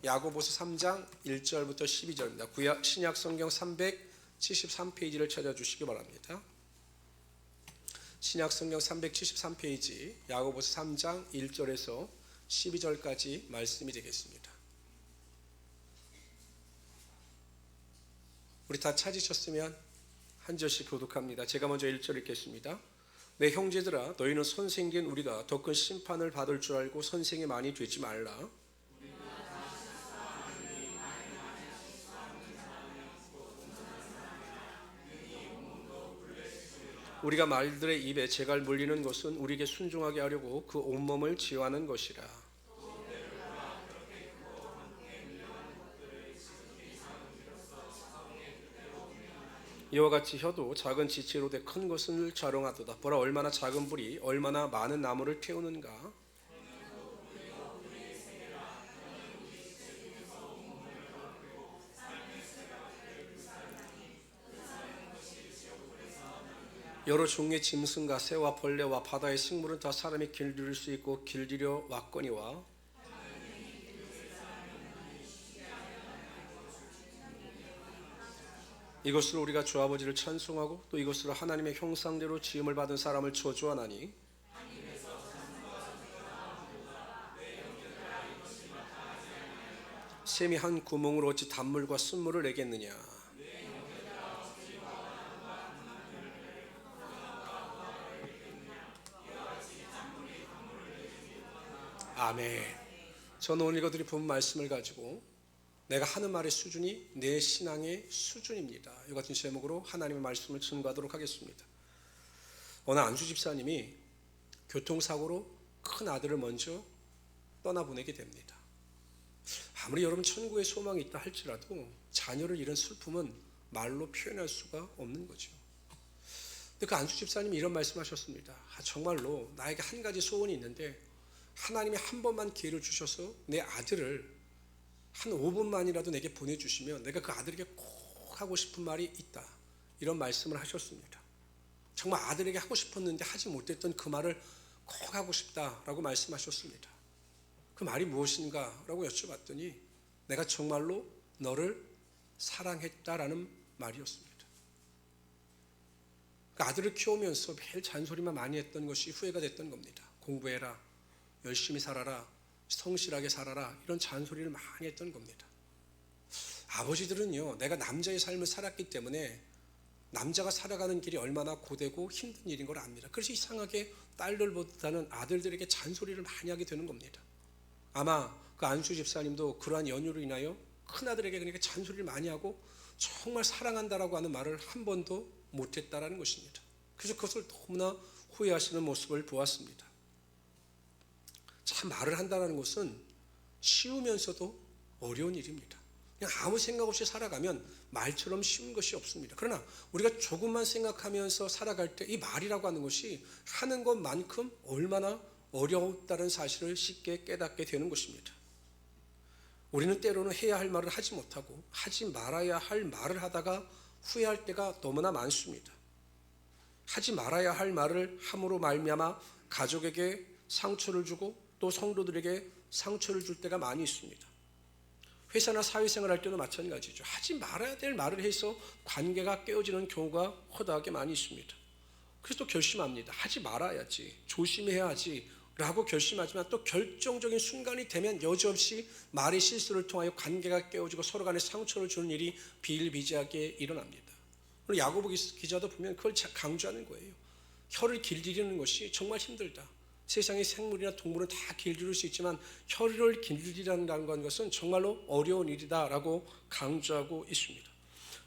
야고보서 3장 1절부터 12절입니다. 신약 성경 373페이지를 찾아주시기 바랍니다. 신약 성경 373페이지 야고보서 3장 1절에서 12절까지 말씀이 되겠습니다. 우리 다 찾으셨으면 한 절씩 교독합니다. 제가 먼저 1절 읽겠습니다. 내 형제들아, 너희는 선생된 우리가 더 큰 심판을 받을 줄 알고 선생이 많이 되지 말라. 우리가 말들의 입에 재갈 물리는 것은 우리에게 순종하게 하려고 그 온몸을 지어하는 것이라. 이와 같이 혀도 작은 지체로 돼 큰 것을 자랑하도다. 보라, 얼마나 작은 불이 얼마나 많은 나무를 태우는가. 여러 종의 짐승과 새와 벌레와 바다의 식물은 다 사람이 길들일 수 있고 길들여 왔거니와 이것으로 우리가 주 아버지를 찬송하고 또 이것으로 하나님의 형상대로 지음을 받은 사람을 저주하나니 샘이 한 구멍으로 어찌 단물과 순물을 내겠느냐. 아멘. 저는 오늘 이것들이 본 말씀을 가지고 내가 하는 말의 수준이 내 신앙의 수준입니다, 이 같은 제목으로 하나님의 말씀을 증거하도록 하겠습니다. 어느 안수 집사님이 교통사고로 큰 아들을 먼저 떠나보내게 됩니다. 아무리 여러분 천국에 소망이 있다 할지라도 자녀를 잃은 슬픔은 말로 표현할 수가 없는 거죠. 근데 그 안수 집사님이 이런 말씀하셨습니다. 정말로 나에게 한 가지 소원이 있는데 하나님이 한 번만 기회를 주셔서 내 아들을 한 5분만이라도 내게 보내주시면 내가 그 아들에게 꼭 하고 싶은 말이 있다, 이런 말씀을 하셨습니다. 정말 아들에게 하고 싶었는데 하지 못했던 그 말을 꼭 하고 싶다라고 말씀하셨습니다. 그 말이 무엇인가 라고 여쭤봤더니 내가 정말로 너를 사랑했다라는 말이었습니다. 그 아들을 키우면서 매일 잔소리만 많이 했던 것이 후회가 됐던 겁니다. 공부해라, 열심히 살아라, 성실하게 살아라, 이런 잔소리를 많이 했던 겁니다. 아버지들은요, 내가 남자의 삶을 살았기 때문에 남자가 살아가는 길이 얼마나 고되고 힘든 일인 걸 압니다. 그래서 이상하게 딸들보다는 아들들에게 잔소리를 많이 하게 되는 겁니다. 아마 그 안수 집사님도 그러한 연유로 인하여 큰아들에게 그러니까 잔소리를 많이 하고 정말 사랑한다라고 하는 말을 한 번도 못했다라는 것입니다. 그래서 그것을 너무나 후회하시는 모습을 보았습니다. 참, 말을 한다는 것은 쉬우면서도 어려운 일입니다. 그냥 아무 생각 없이 살아가면 말처럼 쉬운 것이 없습니다. 그러나 우리가 조금만 생각하면서 살아갈 때 이 말이라고 하는 것이 하는 것만큼 얼마나 어려웠다는 사실을 쉽게 깨닫게 되는 것입니다. 우리는 때로는 해야 할 말을 하지 못하고 하지 말아야 할 말을 하다가 후회할 때가 너무나 많습니다. 하지 말아야 할 말을 함으로 말미암아 가족에게 상처를 주고 또 성도들에게 상처를 줄 때가 많이 있습니다. 회사나 사회생활 할 때도 마찬가지죠. 하지 말아야 될 말을 해서 관계가 깨어지는 경우가 허다하게 많이 있습니다. 그래서 또 결심합니다. 하지 말아야지, 조심해야지 라고 결심하지만 또 결정적인 순간이 되면 여지없이 말의 실수를 통하여 관계가 깨어지고 서로 간에 상처를 주는 일이 비일비재하게 일어납니다. 오늘 야고보 기자도 보면 그걸 강조하는 거예요. 혀를 길들이는 것이 정말 힘들다. 세상의 생물이나 동물은 다 길들일 수 있지만 혀를 길들이라는 것은 정말로 어려운 일이다라고 강조하고 있습니다.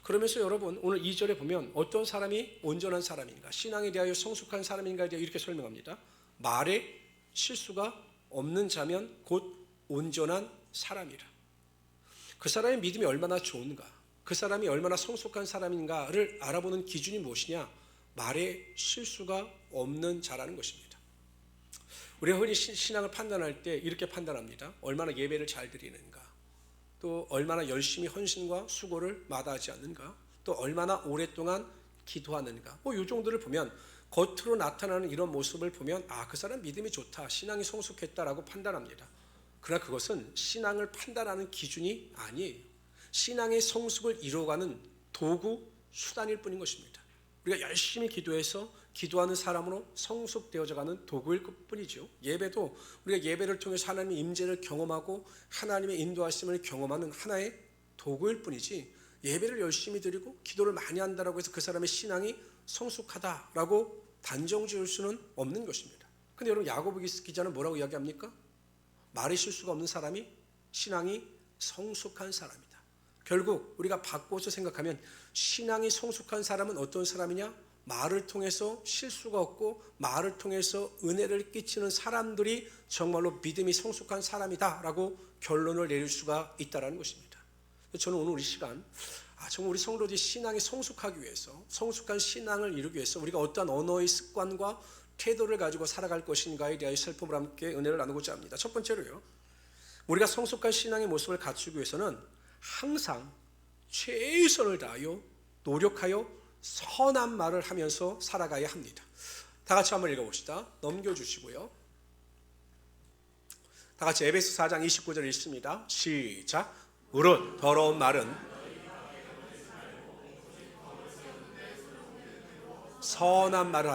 그러면서 여러분, 오늘 2절에 보면 어떤 사람이 온전한 사람인가, 신앙에 대하여 성숙한 사람인가에 대해 이렇게 설명합니다. 말에 실수가 없는 자면 곧 온전한 사람이라. 그 사람의 믿음이 얼마나 좋은가, 그 사람이 얼마나 성숙한 사람인가를 알아보는 기준이 무엇이냐? 말에 실수가 없는 자라는 것입니다. 우리가 흔히 신앙을 판단할 때 이렇게 판단합니다. 얼마나 예배를 잘 드리는가, 또 얼마나 열심히 헌신과 수고를 마다하지 않는가, 또 얼마나 오랫동안 기도하는가, 이 정도를 보면 겉으로 나타나는 이런 모습을 보면 그 사람 믿음이 좋다, 신앙이 성숙했다라고 판단합니다. 그러나 그것은 신앙을 판단하는 기준이 아니에요. 신앙의 성숙을 이루어가는 도구, 수단일 뿐인 것입니다. 우리가 열심히 기도해서 기도하는 사람으로 성숙되어져 가는 도구일 뿐이죠. 예배도 우리가 예배를 통해서 하나님의 임재를 경험하고 하나님의 인도하심을 경험하는 하나의 도구일 뿐이지, 예배를 열심히 드리고 기도를 많이 한다고 해서 그 사람의 신앙이 성숙하다라고 단정 지을 수는 없는 것입니다. 근데 여러분, 야고보 기자는 뭐라고 이야기합니까? 말의 실수가 없는 사람이 신앙이 성숙한 사람이다. 결국 우리가 바꿔서 생각하면 신앙이 성숙한 사람은 어떤 사람이냐? 말을 통해서 실수가 없고 말을 통해서 은혜를 끼치는 사람들이 정말로 믿음이 성숙한 사람이다라고 결론을 내릴 수가 있다는 것입니다. 저는 오늘 우리 시간 정말 우리 성도들이 신앙이 성숙하기 위해서, 성숙한 신앙을 이루기 위해서 우리가 어떠한 언어의 습관과 태도를 가지고 살아갈 것인가에 대하여 살펴보며 함께 은혜를 나누고자 합니다. 첫 번째로요, 우리가 성숙한 신앙의 모습을 갖추기 위해서는 항상 최선을 다하여 노력하여 선한 말을 하면서 살아가야 합니다. 다 같이 한번 읽어봅시다. 넘겨주시고요. 다 같이 에베소 4장 29절 읽습니다. 시작. 무릇 더러운 말은 선한 말을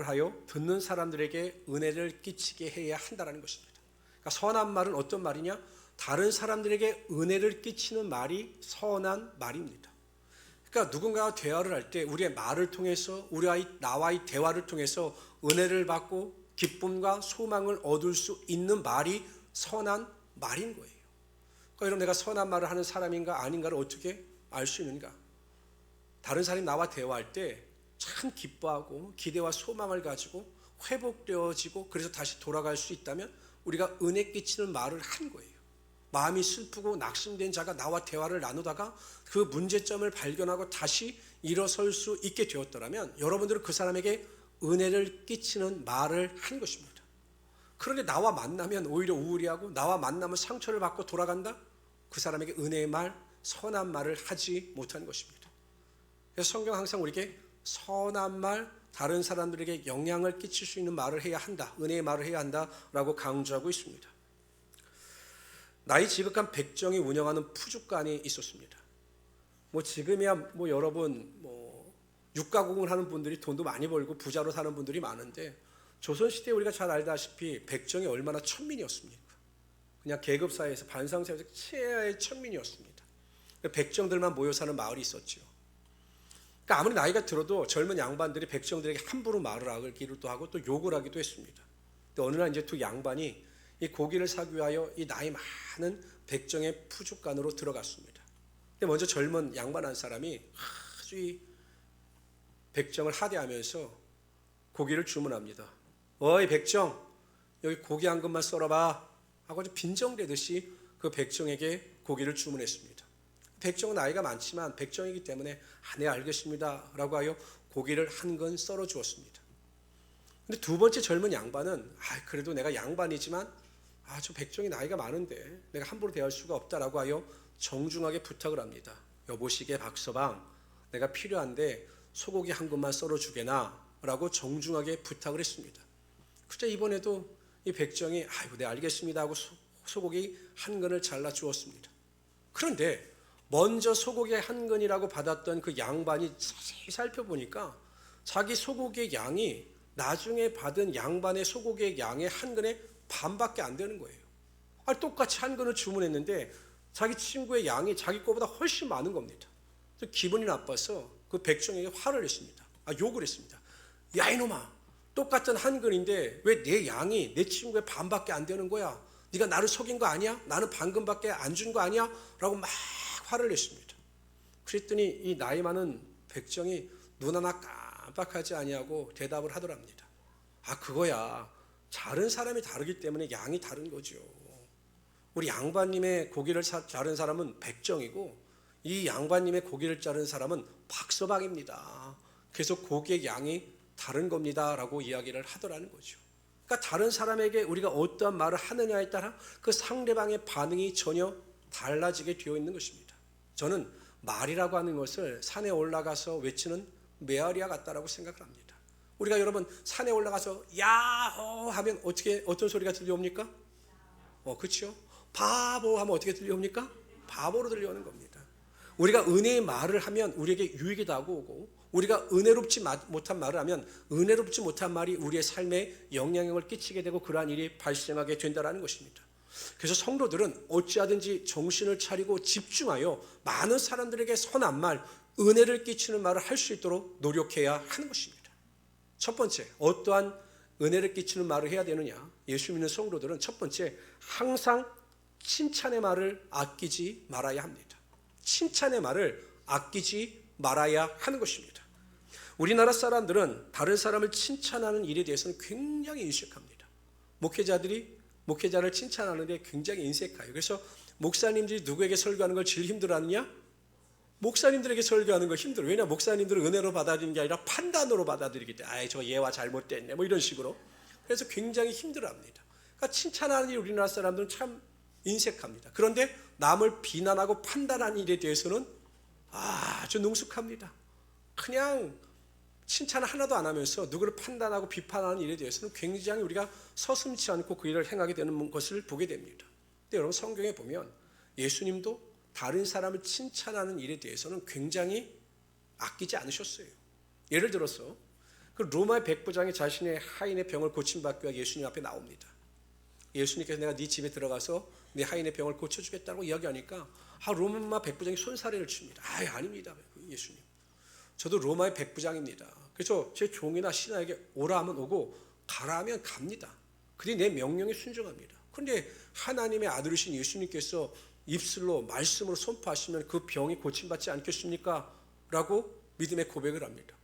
하여 듣는 사람들에게 은혜를 끼치게 해야 한다는 것입니다. 그러니까 선한 말은 어떤 말이냐? 다른 사람들에게 은혜를 끼치는 말이 선한 말입니다. 그러니까 누군가와 대화를 할 때 우리의 말을 통해서, 나와의 대화를 통해서 은혜를 받고 기쁨과 소망을 얻을 수 있는 말이 선한 말인 거예요. 그러니까 여러분, 내가 선한 말을 하는 사람인가 아닌가를 어떻게 알 수 있는가? 다른 사람이 나와 대화할 때 참 기뻐하고 기대와 소망을 가지고 회복되어지고 그래서 다시 돌아갈 수 있다면 우리가 은혜 끼치는 말을 한 거예요. 마음이 슬프고 낙심된 자가 나와 대화를 나누다가 그 문제점을 발견하고 다시 일어설 수 있게 되었더라면 여러분들은 그 사람에게 은혜를 끼치는 말을 한 것입니다. 그런데 나와 만나면 오히려 우울해하고 나와 만나면 상처를 받고 돌아간다? 그 사람에게 은혜의 말, 선한 말을 하지 못한 것입니다. 그래서 성경 항상 우리에게 선한 말, 다른 사람들에게 영향을 끼칠 수 있는 말을 해야 한다, 은혜의 말을 해야 한다라고 강조하고 있습니다. 나이 지극한 백정이 운영하는 푸주간이 있었습니다. 지금이야 여러분 육가공을 하는 분들이 돈도 많이 벌고 부자로 사는 분들이 많은데, 조선시대에 우리가 잘 알다시피 백정이 얼마나 천민이었습니까? 그냥 계급사회에서 반상사회에서 최하의 천민이었습니다. 백정들만 모여 사는 마을이 있었죠. 그러니까 아무리 나이가 들어도 젊은 양반들이 백정들에게 함부로 말을 하기도 하고 또 욕을 하기도 했습니다. 근데 어느 날 이제 두 양반이 이 고기를 사기 위하여 이 나이 많은 백정의 푸주간으로 들어갔습니다. 근데 먼저 젊은 양반 한 사람이 아주 이 백정을 하대하면서 고기를 주문합니다. 어이 백정, 여기 고기 한 근만 썰어봐 하고 빈정대듯이 그 백정에게 고기를 주문했습니다. 백정은 나이가 많지만 백정이기 때문에 네 알겠습니다 라고 하여 고기를 한 근 썰어 주었습니다. 근데 두 번째 젊은 양반은 그래도 내가 양반이지만 저 백정이 나이가 많은데 내가 함부로 대할 수가 없다라고 하여 정중하게 부탁을 합니다. 여보시게 박서방, 내가 필요한데 소고기 한 근만 썰어 주게나 라고 정중하게 부탁을 했습니다. 그때 이번에도 이 백정이 네 알겠습니다 하고 소고기 한 근을 잘라 주었습니다. 그런데 먼저 소고기 한 근이라고 받았던 그 양반이 자세히 살펴보니까 자기 소고기의 양이 나중에 받은 양반의 소고기의 양의 한 근의 반밖에 안 되는 거예요. 똑같이 한 근을 주문했는데 자기 친구의 양이 자기 거보다 훨씬 많은 겁니다. 그래서 기분이 나빠서 그 백정에게 화를 냈습니다. 욕을 했습니다. 야 이놈아, 똑같은 한 근인데 왜 내 양이 내 친구의 반밖에 안 되는 거야? 네가 나를 속인 거 아니야? 나는 반근밖에 안 준 거 아니야? 라고 막 화를 냈습니다. 그랬더니 이 나이 많은 백정이 눈 하나 깜빡하지 아니하고 대답을 하더랍니다. 그거야, 자른 사람이 다르기 때문에 양이 다른 거죠. 우리 양반님의 고기를 자른 사람은 백정이고 이 양반님의 고기를 자른 사람은 박서방입니다. 그래서 고기의 양이 다른 겁니다 라고 이야기를 하더라는 거죠. 그러니까 다른 사람에게 우리가 어떠한 말을 하느냐에 따라 그 상대방의 반응이 전혀 달라지게 되어 있는 것입니다. 저는 말이라고 하는 것을 산에 올라가서 외치는 메아리와 같다라고 생각을 합니다. 우리가 여러분 산에 올라가서 야호 하면 어떤 소리가 들려옵니까? 그렇죠? 바보 하면 어떻게 들려옵니까? 바보로 들려오는 겁니다. 우리가 은혜의 말을 하면 우리에게 유익이 다가오고, 우리가 은혜롭지 못한 말을 하면 은혜롭지 못한 말이 우리의 삶에 영향력을 끼치게 되고 그러한 일이 발생하게 된다는 것입니다. 그래서 성도들은 어찌하든지 정신을 차리고 집중하여 많은 사람들에게 선한 말, 은혜를 끼치는 말을 할 수 있도록 노력해야 하는 것입니다. 첫 번째, 어떠한 은혜를 끼치는 말을 해야 되느냐? 예수 믿는 성도들은 첫 번째, 항상 칭찬의 말을 아끼지 말아야 합니다. 칭찬의 말을 아끼지 말아야 하는 것입니다. 우리나라 사람들은 다른 사람을 칭찬하는 일에 대해서는 굉장히 인색합니다. 목회자를 칭찬하는데 굉장히 인색해요. 그래서 목사님들이 누구에게 설교하는 걸 제일 힘들어하느냐? 목사님들에게 설교하는 거 힘들어요. 왜냐? 목사님들은 은혜로 받아들이는 게 아니라 판단으로 받아들이기 때문에 저 얘와 잘못됐네 뭐 이런 식으로. 그래서 굉장히 힘들어합니다. 그러니까 칭찬하는 일 우리나라 사람들은 참 인색합니다. 그런데 남을 비난하고 판단하는 일에 대해서는 아주 능숙합니다. 그냥 칭찬 하나도 안 하면서 누구를 판단하고 비판하는 일에 대해서는 굉장히 우리가 서슴지 않고 그 일을 행하게 되는 것을 보게 됩니다. 근데 여러분 성경에 보면 예수님도 다른 사람을 칭찬하는 일에 대해서는 굉장히 아끼지 않으셨어요. 예를 들어서 그 로마의 백부장이 자신의 하인의 병을 고침받기 위해 예수님 앞에 나옵니다. 예수님께서 내가 네 집에 들어가서 네 하인의 병을 고쳐주겠다고 이야기하니까 로마 백부장이 손사래를 칩니다. 아닙니다 예수님. 저도 로마의 백부장입니다. 그래서 제 종이나 신하에게 오라 하면 오고 가라 하면 갑니다. 그들이 내 명령에 순종합니다. 그런데 하나님의 아들이신 예수님께서 입술로 말씀으로 선포하시면 그 병이 고침받지 않겠습니까? 라고 믿음의 고백을 합니다.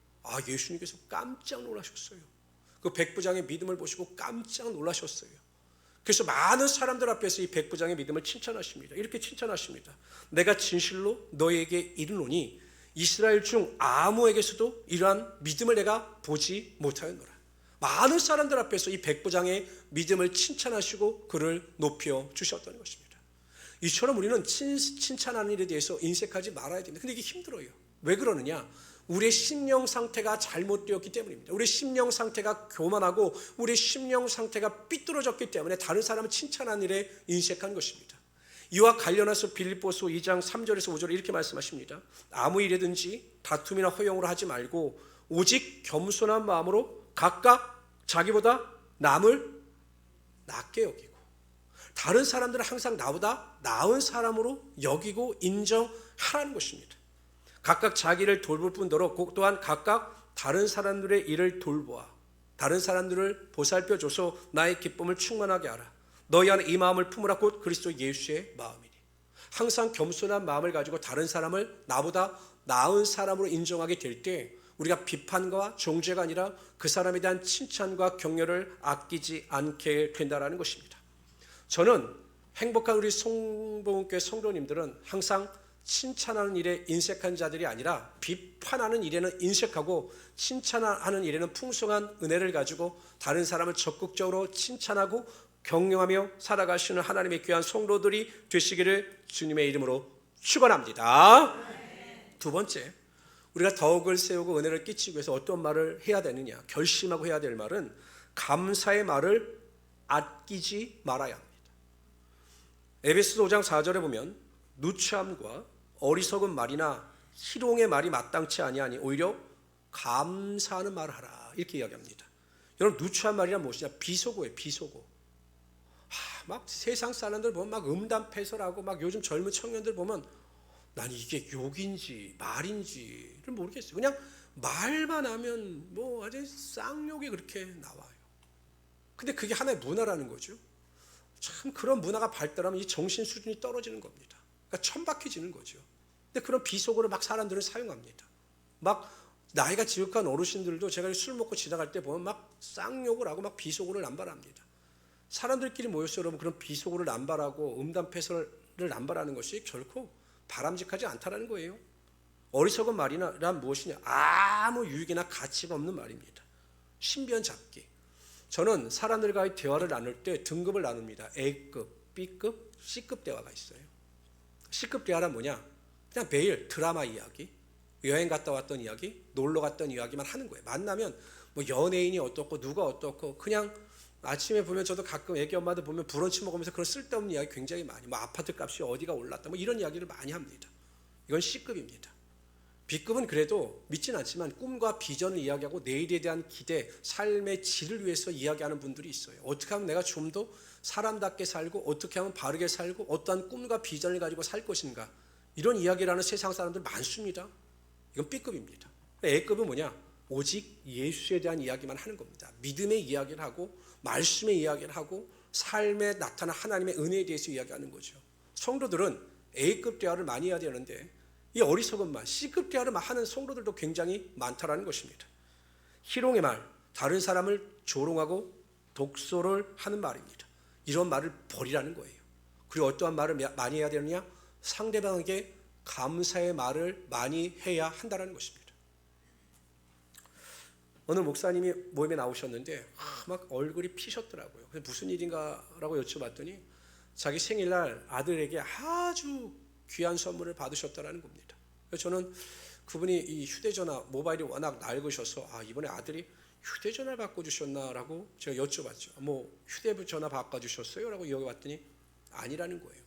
예수님께서 깜짝 놀라셨어요. 그 백부장의 믿음을 보시고 깜짝 놀라셨어요. 그래서 많은 사람들 앞에서 이 백부장의 믿음을 칭찬하십니다. 이렇게 칭찬하십니다. 내가 진실로 너에게 이르노니 이스라엘 중 아무에게서도 이러한 믿음을 내가 보지 못하였노라. 많은 사람들 앞에서 이 백부장의 믿음을 칭찬하시고 그를 높여 주셨다는 것입니다. 이처럼 우리는 칭찬하는 일에 대해서 인색하지 말아야 됩니다. 근데 이게 힘들어요. 왜 그러느냐? 우리의 심령 상태가 잘못되었기 때문입니다. 우리의 심령 상태가 교만하고 우리의 심령 상태가 삐뚤어졌기 때문에 다른 사람을 칭찬하는 일에 인색한 것입니다. 이와 관련해서 빌립보서 2장 3절에서 5절에 이렇게 말씀하십니다. 아무 일이든지 다툼이나 허용으로 하지 말고 오직 겸손한 마음으로 각각 자기보다 남을 낮게 여기고, 다른 사람들은 항상 나보다 나은 사람으로 여기고 인정하라는 것입니다. 각각 자기를 돌볼 뿐더러 또한 각각 다른 사람들의 일을 돌보아 다른 사람들을 보살펴줘서 나의 기쁨을 충만하게 하라. 너희 안에 이 마음을 품으라. 곧 그리스도 예수의 마음이니. 항상 겸손한 마음을 가지고 다른 사람을 나보다 나은 사람으로 인정하게 될 때 우리가 비판과 정죄가 아니라 그 사람에 대한 칭찬과 격려를 아끼지 않게 된다는 것입니다. 저는 행복한 우리 성봉교회 성도님들은 항상 칭찬하는 일에 인색한 자들이 아니라 비판하는 일에는 인색하고 칭찬하는 일에는 풍성한 은혜를 가지고 다른 사람을 적극적으로 칭찬하고 격려하며 살아가시는 하나님의 귀한 성도들이 되시기를 주님의 이름으로 축원합니다. 두 번째, 우리가 덕을 세우고 은혜를 끼치기 위해서 어떤 말을 해야 되느냐? 결심하고 해야 될 말은 감사의 말을 아끼지 말아야 합니다. 에베소서 5장 4절에 보면 누추함과 어리석은 말이나 희롱의 말이 마땅치 아니하니 오히려 감사하는 말을 하라, 이렇게 이야기합니다. 여러분, 누추한 말이란 무엇이냐? 비속어예요. 비속어. 막 세상 사람들 보면 막 음담패설하고 막 요즘 젊은 청년들 보면 난 이게 욕인지 말인지를 모르겠어요. 그냥 말만 하면 뭐 아주 쌍욕이 그렇게 나와요. 근데 그게 하나의 문화라는 거죠. 참 그런 문화가 발달하면 이 정신 수준이 떨어지는 겁니다. 그러니까 천박해지는 거죠. 근데 그런 비속어를 막 사람들은 사용합니다. 막 나이가 지극한 어르신들도 제가 술 먹고 지나갈 때 보면 막 쌍욕을 하고 막 비속어를 남발합니다. 사람들끼리 모여서 여러분 그런 비속어를 남발하고 음담패설을 남발하는 것이 결코 바람직하지 않다는 거예요. 어리석은 말이란 무엇이냐? 아무 유익이나 가치가 없는 말입니다. 신변 잡기. 저는 사람들과의 대화를 나눌 때 등급을 나눕니다. A급, B급, C급 대화가 있어요. C급 대화란 뭐냐? 그냥 매일 드라마 이야기, 여행 갔다 왔던 이야기, 놀러 갔던 이야기만 하는 거예요. 만나면 뭐 연예인이 어떻고 누가 어떻고, 그냥 아침에 보면 저도 가끔 애기 엄마들 보면 브런치 먹으면서 그런 쓸데없는 이야기 굉장히 많이, 뭐 아파트 값이 어디가 올랐다 뭐 이런 이야기를 많이 합니다. 이건 C급입니다. B급은 그래도 믿진 않지만 꿈과 비전을 이야기하고 내일에 대한 기대, 삶의 질을 위해서 이야기하는 분들이 있어요. 어떻게 하면 내가 좀 더 사람답게 살고, 어떻게 하면 바르게 살고, 어떠한 꿈과 비전을 가지고 살 것인가, 이런 이야기를 하는 세상 사람들 많습니다. 이건 B급입니다. A급은 뭐냐? 오직 예수에 대한 이야기만 하는 겁니다. 믿음의 이야기를 하고, 말씀의 이야기를 하고, 삶에 나타난 하나님의 은혜에 대해서 이야기하는 거죠. 성도들은 A급 대화를 많이 해야 되는데, 이 어리석은 말, C급 대화를 하는 성도들도 굉장히 많다라는 것입니다. 희롱의 말, 다른 사람을 조롱하고 독소를 하는 말입니다. 이런 말을 버리라는 거예요. 그리고 어떠한 말을 많이 해야 되느냐? 상대방에게 감사의 말을 많이 해야 한다는 것입니다. 어느 목사님이 모임에 나오셨는데 막 얼굴이 피셨더라고요. 그래서 무슨 일인가라고 여쭤봤더니 자기 생일날 아들에게 아주 귀한 선물을 받으셨다는 겁니다. 그래서 저는 그분이 이 휴대전화, 모바일이 워낙 낡으셔서 이번에 아들이 휴대전화를 바꿔주셨나라고 제가 여쭤봤죠. 뭐 휴대전화 바꿔주셨어요? 라고 여쭤봤더니 아니라는 거예요.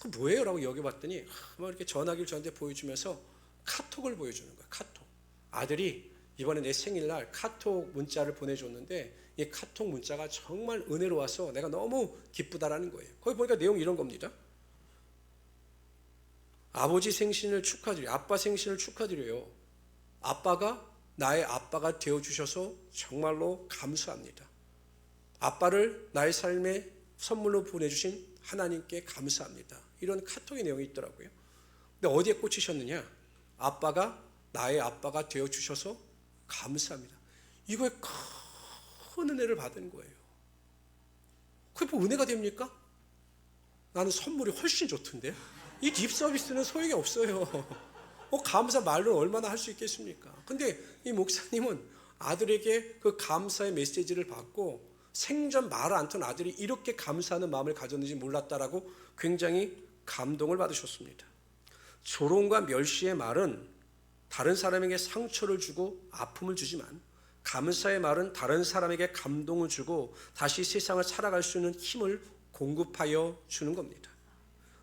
그 뭐예요? 라고 여쭤봤더니 뭐 이렇게 전화기를 저한테 보여주면서 카톡을 보여주는 거예요. 카톡. 아들이 이번에 내 생일날 카톡 문자를 보내줬는데 이 카톡 문자가 정말 은혜로워서 내가 너무 기쁘다라는 거예요. 거기 보니까 내용이 이런 겁니다. 아버지 생신을 축하드려요. 아빠 생신을 축하드려요. 아빠가 나의 아빠가 되어주셔서 정말로 감사합니다. 아빠를 나의 삶에 선물로 보내주신 하나님께 감사합니다. 이런 카톡의 내용이 있더라고요. 근데 어디에 꽂히셨느냐? 아빠가 나의 아빠가 되어주셔서 감사합니다. 이거에 큰 은혜를 받은 거예요. 그게 뭐 은혜가 됩니까? 나는 선물이 훨씬 좋던데. 이 립 서비스는 소용이 없어요. 감사 말로 얼마나 할 수 있겠습니까? 근데 이 목사님은 아들에게 그 감사의 메시지를 받고 생전 말을 않던 아들이 이렇게 감사하는 마음을 가졌는지 몰랐다라고 굉장히 감동을 받으셨습니다. 조롱과 멸시의 말은 다른 사람에게 상처를 주고 아픔을 주지만 감사의 말은 다른 사람에게 감동을 주고 다시 세상을 살아갈 수 있는 힘을 공급하여 주는 겁니다.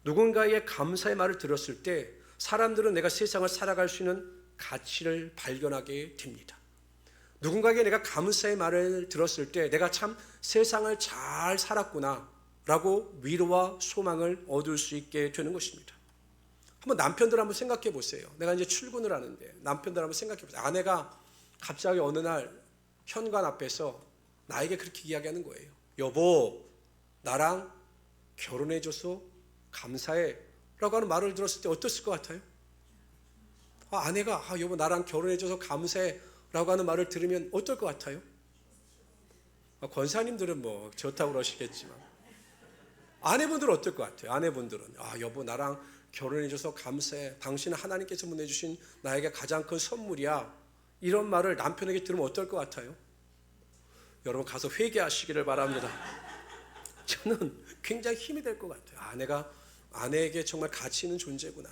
누군가의 감사의 말을 들었을 때 사람들은 내가 세상을 살아갈 수 있는 가치를 발견하게 됩니다. 누군가에게 내가 감사의 말을 들었을 때 내가 참 세상을 잘 살았구나 라고 위로와 소망을 얻을 수 있게 되는 것입니다. 한번 남편들 한번 생각해 보세요. 내가 이제 출근을 하는데 남편들 한번 생각해 보세요. 아내가 갑자기 어느 날 현관 앞에서 나에게 그렇게 이야기하는 거예요. 여보, 나랑 결혼해줘서 감사해 라고 하는 말을 들었을 때 어땠을 것 같아요? 아내가 여보 나랑 결혼해줘서 감사해 라고 하는 말을 들으면 어떨 것 같아요? 권사님들은 뭐 좋다고 그러시겠지만 아내분들은 어떨 것 같아요? 아내분들은 여보 나랑 결혼해줘서 감사해, 당신은 하나님께서 보내주신 나에게 가장 큰 선물이야, 이런 말을 남편에게 들으면 어떨 것 같아요? 여러분 가서 회개하시기를 바랍니다. 저는 굉장히 힘이 될 것 같아요. 아내가 아내에게 정말 가치 있는 존재구나,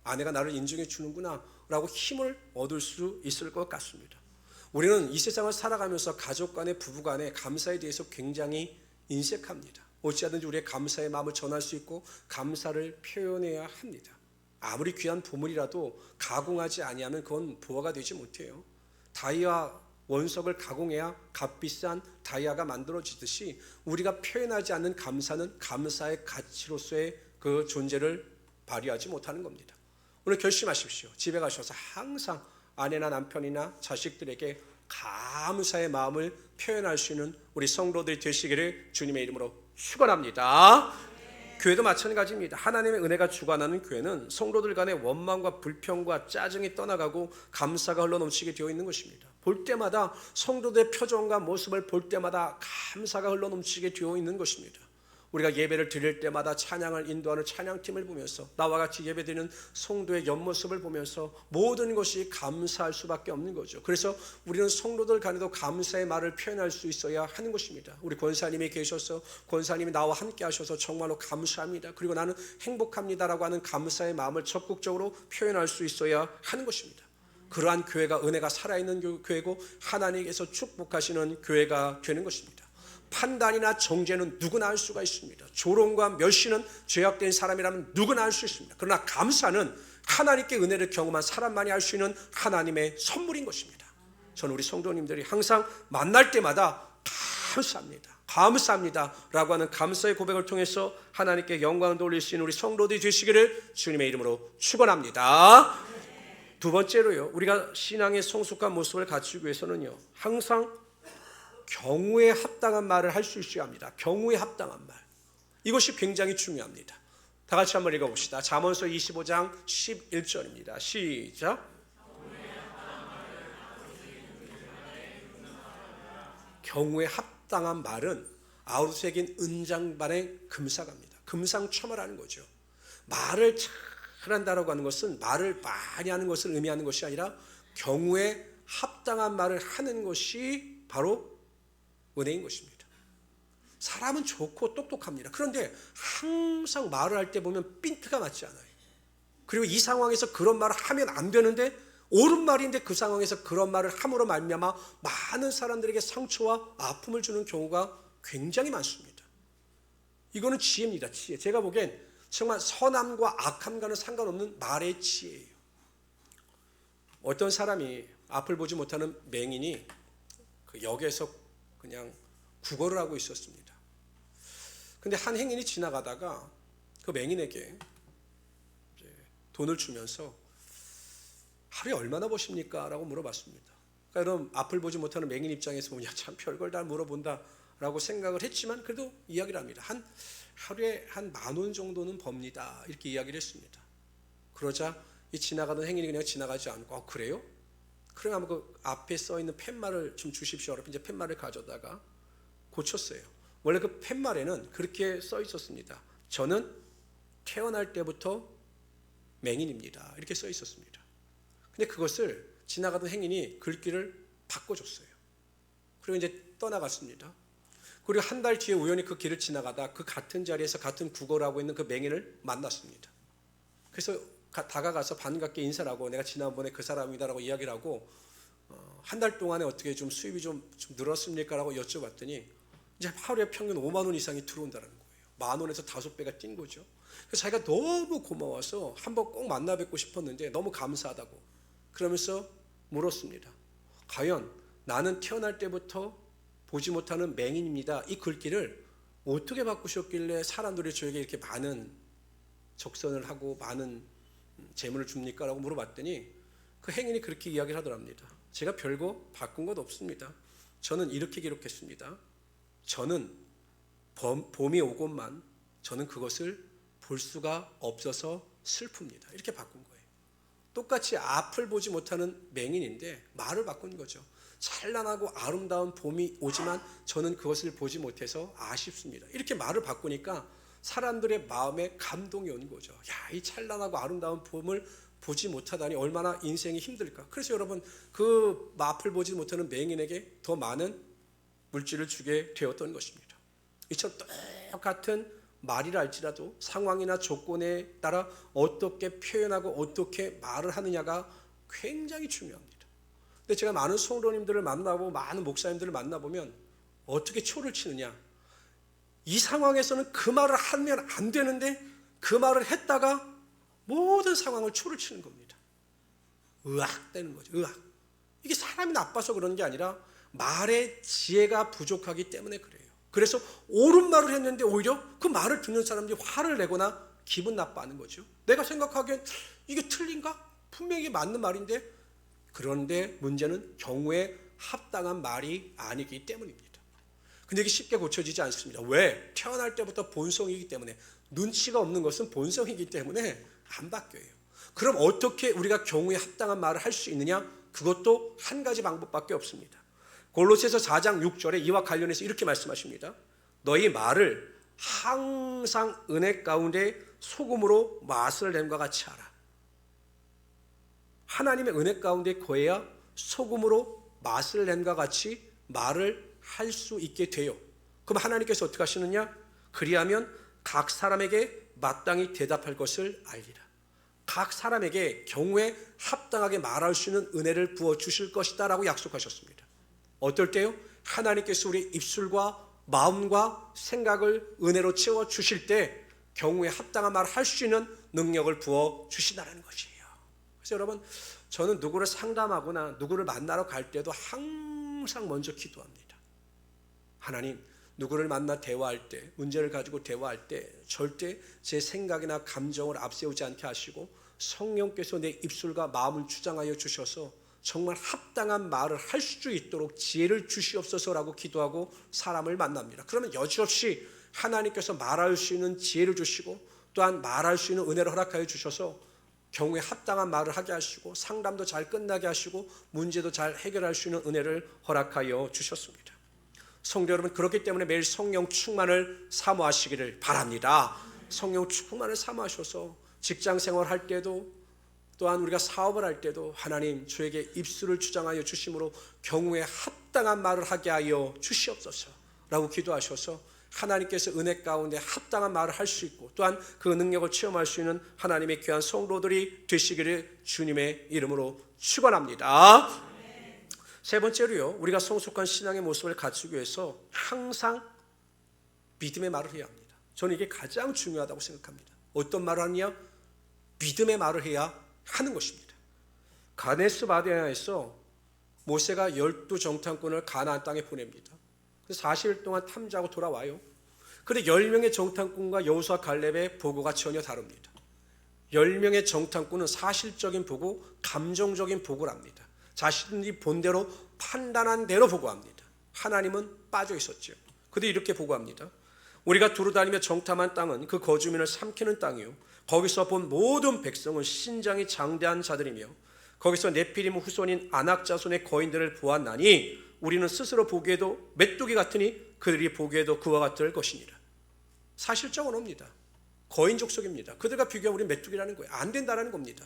아내가 나를 인정해 주는구나 라고 힘을 얻을 수 있을 것 같습니다. 우리는 이 세상을 살아가면서 가족 간에 부부 간에 감사에 대해서 굉장히 인색합니다. 어찌하든지 우리의 감사의 마음을 전할 수 있고 감사를 표현해야 합니다. 아무리 귀한 보물이라도 가공하지 아니하면 그건 보화가 되지 못해요. 다이아 원석을 가공해야 값비싼 다이아가 만들어지듯이 우리가 표현하지 않는 감사는 감사의 가치로서의 그 존재를 발휘하지 못하는 겁니다. 오늘 결심하십시오. 집에 가셔서 항상 아내나 남편이나 자식들에게 감사의 마음을 표현할 수 있는 우리 성도들이 되시기를 주님의 이름으로 축원합니다. 교회도 마찬가지입니다. 하나님의 은혜가 주관하는 교회는 성도들 간의 원망과 불평과 짜증이 떠나가고 감사가 흘러넘치게 되어 있는 것입니다. 볼 때마다 성도들의 표정과 모습을 볼 때마다 감사가 흘러넘치게 되어 있는 것입니다. 우리가 예배를 드릴 때마다 찬양을 인도하는 찬양팀을 보면서 나와 같이 예배드리는 성도의 옆모습을 보면서 모든 것이 감사할 수밖에 없는 거죠. 그래서 우리는 성도들 간에도 감사의 말을 표현할 수 있어야 하는 것입니다. 우리 권사님이 계셔서 권사님이 나와 함께 하셔서 정말로 감사합니다, 그리고 나는 행복합니다라고 하는 감사의 마음을 적극적으로 표현할 수 있어야 하는 것입니다. 그러한 교회가 은혜가 살아있는 교회고 하나님께서 축복하시는 교회가 되는 것입니다. 판단이나 정죄는 누구나 할 수가 있습니다. 조롱과 멸시는 죄악된 사람이라면 누구나 할 수 있습니다. 그러나 감사는 하나님께 은혜를 경험한 사람만이 할 수 있는 하나님의 선물인 것입니다. 저는 우리 성도님들이 항상 만날 때마다 감사합니다 라고 하는 감사의 고백을 통해서 하나님께 영광을 돌릴 수 있는 우리 성도들이 되시기를 주님의 이름으로 축원합니다. 두 번째로요, 우리가 신앙의 성숙한 모습을 갖추기 위해서는요, 항상 경우에 합당한 말을 할 수 있어야 합니다. 경우에 합당한 말, 이것이 굉장히 중요합니다. 다 같이 한번 읽어봅시다. 잠언서 25장 11절입니다. 시작. 경우에 합당한 말은 아우르색인 은장반의 금사갑니다. 금상첨화라는 거죠. 말을 잘한다라고 하는 것은 말을 많이 하는 것을 의미하는 것이 아니라 경우에 합당한 말을 하는 것이 바로 은혜인 것입니다. 사람은 좋고 똑똑합니다. 그런데 항상 말을 할 때 보면 핀트가 맞지 않아요. 그리고 이 상황에서 그런 말을 하면 안 되는데 옳은 말인데 그 상황에서 그런 말을 함으로 말미암아 많은 사람들에게 상처와 아픔을 주는 경우가 굉장히 많습니다. 이거는 지혜입니다. 지혜. 제가 보기엔 정말 선함과 악함과는 상관없는 말의 지혜예요. 어떤 사람이 앞을 보지 못하는 맹인이 그 역에서 그냥 구걸을 하고 있었습니다. 근데 한 행인이 지나가다가 그 맹인에게 돈을 주면서 하루에 얼마나 버십니까? 라고 물어봤습니다. 그러니까 여러분, 앞을 보지 못하는 맹인 입장에서 보면 참 별걸 다 물어본다 라고 생각을 했지만 그래도 이야기를 합니다. 하루에 한 10,000원 정도는 법니다. 이렇게 이야기를 했습니다. 그러자 이 지나가던 행인이 그냥 지나가지 않고 그래요? 그러면 그 앞에 써 있는 팻말을 좀 주십시오. 이제 팻말을 가져다가 고쳤어요. 원래 그 팻말에는 그렇게 써 있었습니다. 저는 태어날 때부터 맹인입니다. 이렇게 써 있었습니다. 근데 그것을 지나가던 행인이 글귀를 바꿔줬어요. 그리고 이제 떠나갔습니다. 그리고 한 달 뒤에 우연히 그 길을 지나가다 그 같은 자리에서 같은 국어를 하고 있는 그 맹인을 만났습니다. 그래서 다가가서 반갑게 인사를 하고 내가 지난번에 그 사람이다라고 이야기를 하고 한 달 동안에 어떻게 좀 수입이 좀 늘었습니까? 라고 여쭤봤더니 이제 하루에 평균 5만 원 이상이 들어온다는 거예요. 10,000원에서 5배가 뛴 거죠. 그래서 자기가 너무 고마워서 한번 꼭 만나 뵙고 싶었는데 너무 감사하다고 그러면서 물었습니다. 과연 나는 태어날 때부터 보지 못하는 맹인입니다. 이 글귀를 어떻게 바꾸셨길래 사람들이 저에게 이렇게 많은 적선을 하고 많은 재물을 줍니까? 라고 물어봤더니 그 행인이 그렇게 이야기를 하더랍니다. 제가 별거 바꾼 것 없습니다. 저는 이렇게 기록했습니다. 저는 봄이 오건만 저는 그것을 볼 수가 없어서 슬픕니다. 이렇게 바꾼 거예요. 똑같이 앞을 보지 못하는 맹인인데 말을 바꾼 거죠. 찬란하고 아름다운 봄이 오지만 저는 그것을 보지 못해서 아쉽습니다. 이렇게 말을 바꾸니까 사람들의 마음에 감동이 온 거죠. 야, 이 찬란하고 아름다운 봄을 보지 못하다니 얼마나 인생이 힘들까. 그래서 여러분, 그 앞을 보지 못하는 맹인에게 더 많은 물질을 주게 되었던 것입니다. 이처럼 똑같은 말이라 할지라도 상황이나 조건에 따라 어떻게 표현하고 어떻게 말을 하느냐가 굉장히 중요합니다. 근데 제가 많은 성도님들을 만나고 많은 목사님들을 만나보면 어떻게 초를 치느냐, 이 상황에서는 그 말을 하면 안 되는데 그 말을 했다가 모든 상황을 초를 치는 겁니다. 의학되는 거죠. 의학. 이게 사람이 나빠서 그런 게 아니라 말의 지혜가 부족하기 때문에 그래요. 그래서 옳은 말을 했는데 오히려 그 말을 듣는 사람들이 화를 내거나 기분 나빠하는 거죠. 내가 생각하기엔 이게 틀린가? 분명히 맞는 말인데, 그런데 문제는 경우에 합당한 말이 아니기 때문입니다. 근데 이게 쉽게 고쳐지지 않습니다. 왜? 태어날 때부터 본성이기 때문에, 눈치가 없는 것은 본성이기 때문에 안 바뀌어요. 그럼 어떻게 우리가 경우에 합당한 말을 할 수 있느냐? 그것도 한 가지 방법밖에 없습니다. 골로새서 4장 6절에 이와 관련해서 이렇게 말씀하십니다. 너희 말을 항상 은혜 가운데 소금으로 맛을 낸과 같이 하라. 하나님의 은혜 가운데 거해야 소금으로 맛을 낸과 같이 말을 할 수 있게 돼요. 그럼 하나님께서 어떻게 하시느냐? 그리하면 각 사람에게 마땅히 대답할 것을 알리라. 각 사람에게 경우에 합당하게 말할 수 있는 은혜를 부어 주실 것이다 라고 약속하셨습니다. 어떨 때요? 하나님께서 우리 입술과 마음과 생각을 은혜로 채워 주실 때 경우에 합당한 말을 할 수 있는 능력을 부어 주신다는 것이에요. 그래서 여러분, 저는 누구를 상담하거나 누구를 만나러 갈 때도 항상 먼저 기도합니다. 하나님, 누구를 만나 대화할 때, 문제를 가지고 대화할 때 절대 제 생각이나 감정을 앞세우지 않게 하시고 성령께서 내 입술과 마음을 주장하여 주셔서 정말 합당한 말을 할 수 있도록 지혜를 주시옵소서라고 기도하고 사람을 만납니다. 그러면 여지없이 하나님께서 말할 수 있는 지혜를 주시고 또한 말할 수 있는 은혜를 허락하여 주셔서 경우에 합당한 말을 하게 하시고 상담도 잘 끝나게 하시고 문제도 잘 해결할 수 있는 은혜를 허락하여 주셨습니다. 성도 여러분, 그렇기 때문에 매일 성령 충만을 사모하시기를 바랍니다. 성령 충만을 사모하셔서 직장 생활할 때도 또한 우리가 사업을 할 때도 하나님, 저에게 입술을 주장하여 주심으로 경우에 합당한 말을 하게 하여 주시옵소서라고 기도하셔서 하나님께서 은혜 가운데 합당한 말을 할 수 있고 또한 그 능력을 체험할 수 있는 하나님의 귀한 성도들이 되시기를 주님의 이름으로 축원합니다. 세 번째로요, 우리가 성숙한 신앙의 모습을 갖추기 위해서 항상 믿음의 말을 해야 합니다. 저는 이게 가장 중요하다고 생각합니다. 어떤 말을 하느냐? 믿음의 말을 해야 하는 것입니다. 가데스 바네아에서 모세가 12정탐꾼을 가나안 땅에 보냅니다. 40일 동안 탐지하고 돌아와요. 그런데 10명의 정탐꾼과 여호수아 갈렙의 보고가 전혀 다릅니다. 10명의 정탐꾼은 사실적인 보고, 감정적인 보고를 합니다. 자신들이 본 대로 판단한 대로 보고합니다. 하나님은 빠져 있었죠. 그런데 이렇게 보고합니다. 우리가 두루다니며 정탐한 땅은 그 거주민을 삼키는 땅이요, 거기서 본 모든 백성은 신장이 장대한 자들이며 거기서 네피림 후손인 아낙 자손의 거인들을 보았나니 우리는 스스로 보기에도 메뚜기 같으니 그들이 보기에도 그와 같을 것이니라. 사실적은 옵니다. 거인 족속입니다. 그들과 비교하면 우리는 메뚜기라는 거예요. 안 된다라는 겁니다.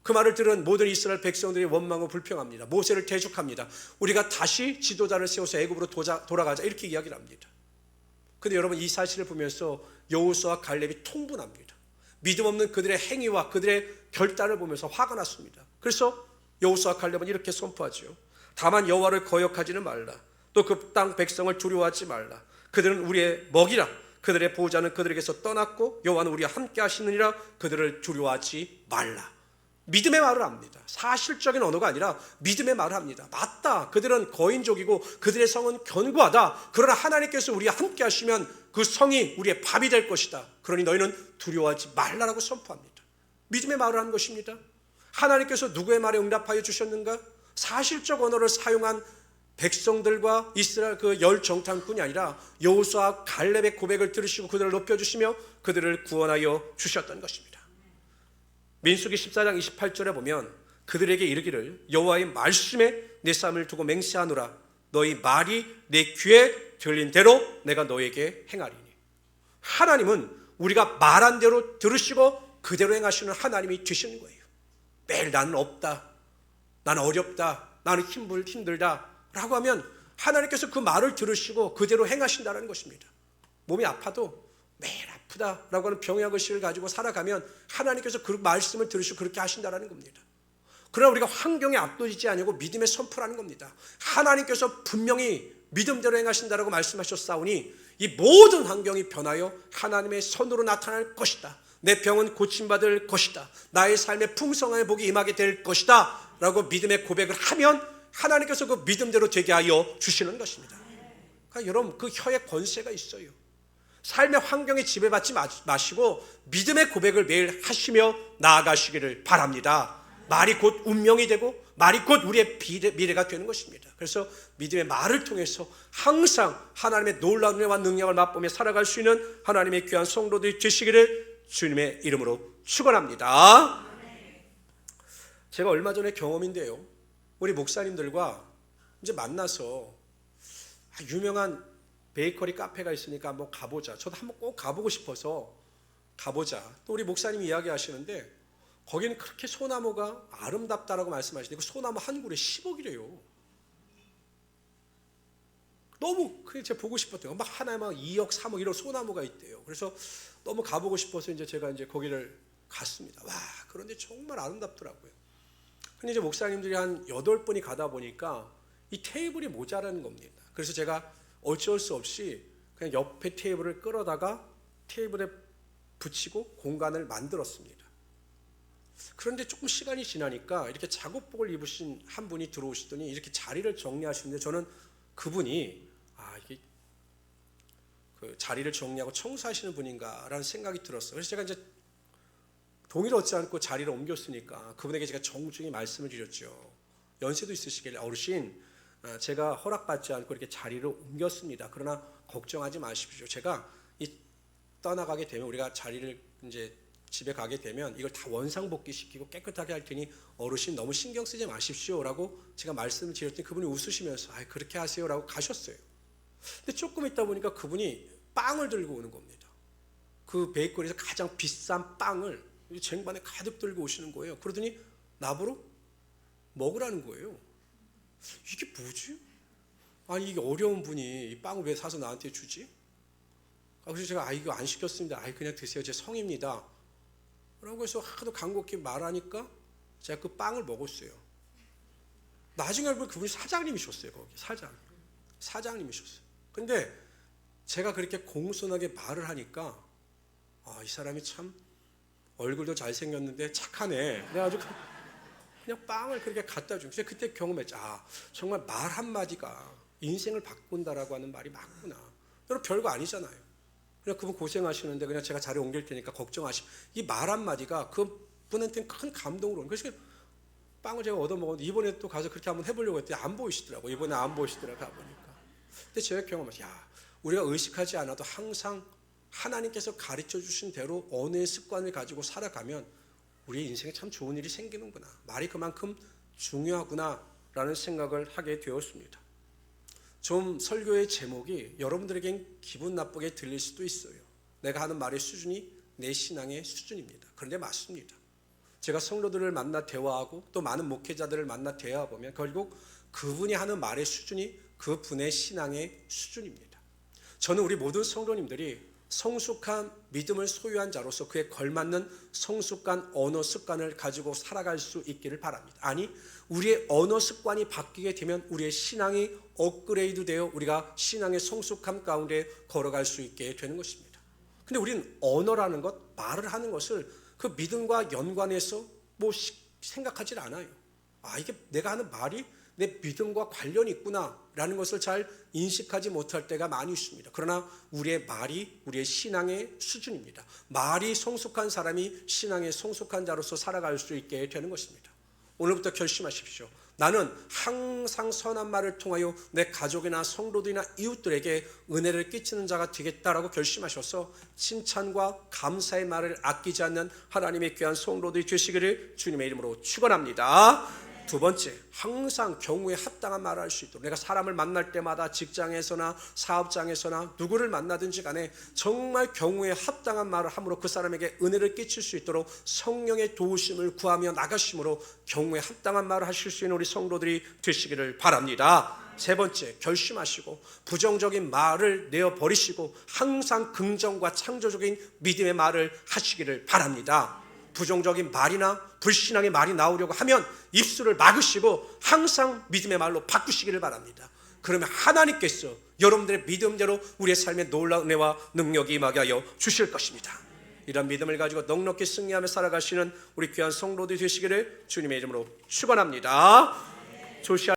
그 말을 들은 모든 이스라엘 백성들이 원망하고 불평합니다. 모세를 대적합니다. 우리가 다시 지도자를 세워서 애굽으로 돌아가자, 이렇게 이야기를 합니다. 그런데 여러분, 이 사실을 보면서 여호수아와 갈렙이 통분합니다. 믿음 없는 그들의 행위와 그들의 결단을 보면서 화가 났습니다. 그래서 여호수아와 갈렙은 이렇게 선포하죠. 다만 여호와를 거역하지는 말라. 또 그 땅 백성을 두려워하지 말라. 그들은 우리의 먹이라. 그들의 보호자는 그들에게서 떠났고 여호와는 우리와 함께 하시느니라. 그들을 두려워하지 말라. 믿음의 말을 합니다. 사실적인 언어가 아니라 믿음의 말을 합니다. 맞다. 그들은 거인족이고 그들의 성은 견고하다. 그러나 하나님께서 우리와 함께 하시면 그 성이 우리의 밥이 될 것이다. 그러니 너희는 두려워하지 말라라고 선포합니다. 믿음의 말을 한 것입니다. 하나님께서 누구의 말에 응답하여 주셨는가? 사실적 언어를 사용한 백성들과 이스라엘 그 열 정탐꾼이 아니라 여호수아 갈렙의 고백을 들으시고 그들을 높여주시며 그들을 구원하여 주셨던 것입니다. 민수기 14장 28절에 보면 그들에게 이르기를 여호와의 말씀에 내 삶을 두고 맹세하노라. 너희 말이 내 귀에 들린 대로 내가 너에게 행하리니. 하나님은 우리가 말한 대로 들으시고 그대로 행하시는 하나님이 되시는 거예요. 매일 나는 없다, 나는 어렵다, 나는 힘들다 라고 하면 하나님께서 그 말을 들으시고 그대로 행하신다는 것입니다. 몸이 아파도 매일 아프다라고 하는 병약의식을 가지고 살아가면 하나님께서 그 말씀을 들으시고 그렇게 하신다는 겁니다. 그러나 우리가 환경에 압도되지 아니고 믿음의 선포라는 겁니다. 하나님께서 분명히 믿음대로 행하신다라고 말씀하셨사오니 이 모든 환경이 변하여 하나님의 선으로 나타날 것이다. 내 병은 고침받을 것이다. 나의 삶에 풍성한 복이 임하게 될 것이다 라고 믿음의 고백을 하면 하나님께서 그 믿음대로 되게 하여 주시는 것입니다. 그러니까 여러분, 그 혀에 권세가 있어요. 삶의 환경에 지배받지 마시고 믿음의 고백을 매일 하시며 나아가시기를 바랍니다. 말이 곧 운명이 되고 말이 곧 우리의 미래가 되는 것입니다. 그래서 믿음의 말을 통해서 항상 하나님의 놀라운 은혜와 능력을 맛보며 살아갈 수 있는 하나님의 귀한 성도들이 되시기를 주님의 이름으로 축원합니다. 제가 얼마 전에 경험인데요, 우리 목사님들과 이제 만나서 유명한 베이커리 카페가 있으니까 한번 가보자. 저도 한번 꼭 가보고 싶어서 가보자. 또 우리 목사님이 이야기하시는데 거기는 그렇게 소나무가 아름답다라고 말씀하시는데 그 소나무 한 그루에 10억이래요. 너무 그게 제가 보고 싶었대요. 막 하나에 막 2억, 3억 이런 소나무가 있대요. 그래서 너무 가보고 싶어서 이제 제가 이제 거기를 갔습니다. 와, 그런데 정말 아름답더라고요. 근데 이제 목사님들이 한 8분이 가다 보니까 이 테이블이 모자라는 겁니다. 그래서 제가 어쩔 수 없이 그냥 옆에 테이블을 끌어다가 테이블에 붙이고 공간을 만들었습니다. 그런데 조금 시간이 지나니까 이렇게 작업복을 입으신 한 분이 들어오시더니 이렇게 자리를 정리하시는데, 저는 그분이 이게 그 자리를 정리하고 청소하시는 분인가라는 생각이 들었어요. 그래서 제가 이제 동의를 얻지 않고 자리를 옮겼으니까 그분에게 제가 정중히 말씀을 드렸죠. 연세도 있으시길래 어르신, 제가 허락받지 않고 이렇게 자리를 옮겼습니다. 그러나 걱정하지 마십시오. 제가 떠나가게 되면, 우리가 자리를 이제 집에 가게 되면 이걸 다 원상복귀 시키고 깨끗하게 할 테니 어르신 너무 신경 쓰지 마십시오라고 제가 말씀을 드렸더니 그분이 웃으시면서 그렇게 하세요라고 가셨어요. 근데 조금 있다 보니까 그분이 빵을 들고 오는 겁니다. 그 베이커리에서 가장 비싼 빵을 쟁반에 가득 들고 오시는 거예요. 그러더니 나보러 먹으라는 거예요. 이게 뭐지? 아니, 이게 어려운 분이 이 빵을 왜 사서 나한테 주지? 그래서 제가 이거 안 시켰습니다. 그냥 드세요. 제 성입니다. 라고 해서 하도 간곡히 말하니까 제가 그 빵을 먹었어요. 나중에 알고 보니 그분이 사장님이셨어요. 거기 사장님이셨어요. 근데 제가 그렇게 공손하게 말을 하니까 이 사람이 참 얼굴도 잘생겼는데 착하네. 그래가지고 그냥 빵을 그렇게 갖다 준. 그때 경험했죠. 정말 말 한마디가 인생을 바꾼다라고 하는 말이 맞구나. 여러분, 별거 아니잖아요. 그냥 그분 고생하시는데 그냥 제가 자리 옮길 테니까 이 말 한마디가 그분한테는 큰 감동으로 오는. 그래서 빵을 제가 얻어먹었는데 이번에 또 가서 그렇게 한번 해보려고 했더니 안 보이시더라고요. 이번에 안 보이시더라고요. 가보니까. 근데 제가 경험하죠. 우리가 의식하지 않아도 항상 하나님께서 가르쳐 주신 대로 언어의 습관을 가지고 살아가면 우리의 인생에 참 좋은 일이 생기는구나. 말이 그만큼 중요하구나라는 생각을 하게 되었습니다. 좀 설교의 제목이 여러분들에겐 기분 나쁘게 들릴 수도 있어요. 내가 하는 말의 수준이 내 신앙의 수준입니다. 그런데 맞습니다. 제가 성도들을 만나 대화하고 또 많은 목회자들을 만나 대화해보면 결국 그분이 하는 말의 수준이 그분의 신앙의 수준입니다. 저는 우리 모든 성도님들이 성숙한 믿음을 소유한 자로서 그에 걸맞는 성숙한 언어 습관을 가지고 살아갈 수 있기를 바랍니다. 아니, 우리의 언어 습관이 바뀌게 되면 우리의 신앙이 업그레이드 되어 우리가 신앙의 성숙함 가운데 걸어갈 수 있게 되는 것입니다. 근데 우리는 언어라는 것, 말을 하는 것을 그 믿음과 연관해서 생각하지 않아요. 이게 내가 하는 말이 내 믿음과 관련이 있구나라는 것을 잘 인식하지 못할 때가 많이 있습니다. 그러나 우리의 말이 우리의 신앙의 수준입니다. 말이 성숙한 사람이 신앙의 성숙한 자로서 살아갈 수 있게 되는 것입니다. 오늘부터 결심하십시오. 나는 항상 선한 말을 통하여 내 가족이나 성도들이나 이웃들에게 은혜를 끼치는 자가 되겠다라고 결심하셔서 칭찬과 감사의 말을 아끼지 않는 하나님의 귀한 성도들이 되시기를 주님의 이름으로 축원합니다. 두 번째, 항상 경우에 합당한 말을 할 수 있도록 내가 사람을 만날 때마다 직장에서나 사업장에서나 누구를 만나든지 간에 정말 경우에 합당한 말을 함으로 그 사람에게 은혜를 끼칠 수 있도록 성령의 도우심을 구하며 나가심으로 경우에 합당한 말을 하실 수 있는 우리 성도들이 되시기를 바랍니다. 세 번째, 결심하시고 부정적인 말을 내어버리시고 항상 긍정과 창조적인 믿음의 말을 하시기를 바랍니다. 부정적인 말이나 불신앙의 말이 나오려고 하면 입술을 막으시고 항상 믿음의 말로 바꾸시기를 바랍니다. 그러면 하나님께서 여러분들의 믿음대로 우리의 삶에 놀라운 은혜와 능력이 임하게 하여 주실 것입니다. 이런 믿음을 가지고 넉넉히 승리하며 살아가시는 우리 귀한 성도들이 되시기를 주님의 이름으로 축원합니다. 조시아